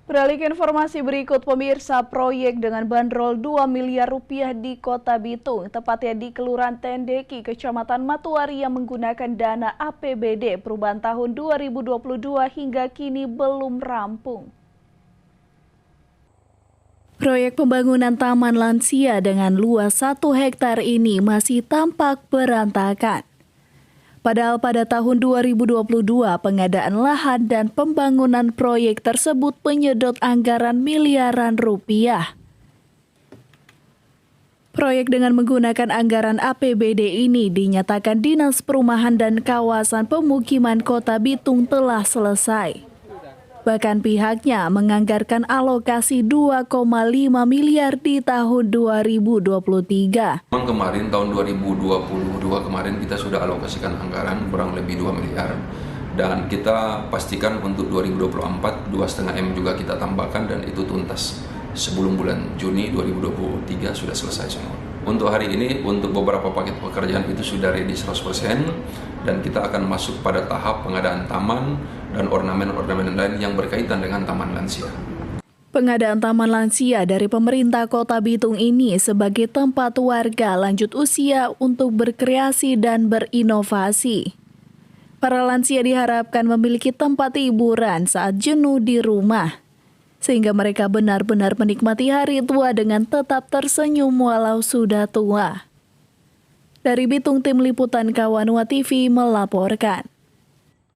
Beralih ke informasi berikut, pemirsa, proyek dengan bandrol 2 miliar rupiah di Kota Bitung, tepatnya di Kelurahan Tendeki, Kecamatan Matuari yang menggunakan dana APBD perubahan tahun 2022 hingga kini belum rampung. Proyek pembangunan Taman Lansia dengan luas 1 hektar ini masih tampak berantakan. Padahal pada tahun 2022 pengadaan lahan dan pembangunan proyek tersebut menyedot anggaran miliaran rupiah. Proyek dengan menggunakan anggaran APBD ini dinyatakan Dinas Perumahan dan Kawasan Pemukiman Kota Bitung telah selesai. Bahkan pihaknya menganggarkan alokasi 2,5 miliar di tahun 2023. Kemarin tahun 2022 kemarin kita sudah alokasikan anggaran kurang lebih 2 miliar. Dan kita pastikan untuk 2024 2,5 M juga kita tambahkan dan itu tuntas. Sebelum bulan Juni 2023 sudah selesai semua. Untuk hari ini, untuk beberapa paket pekerjaan itu sudah ready 100% dan kita akan masuk pada tahap pengadaan taman dan ornamen-ornamen lain yang berkaitan dengan Taman Lansia. Pengadaan Taman Lansia dari pemerintah Kota Bitung ini sebagai tempat warga lanjut usia untuk berkreasi dan berinovasi. Para lansia diharapkan memiliki tempat hiburan saat jenuh di rumah, sehingga mereka benar-benar menikmati hari tua dengan tetap tersenyum walau sudah tua. Dari Bitung, Tim Liputan Kawanua TV melaporkan.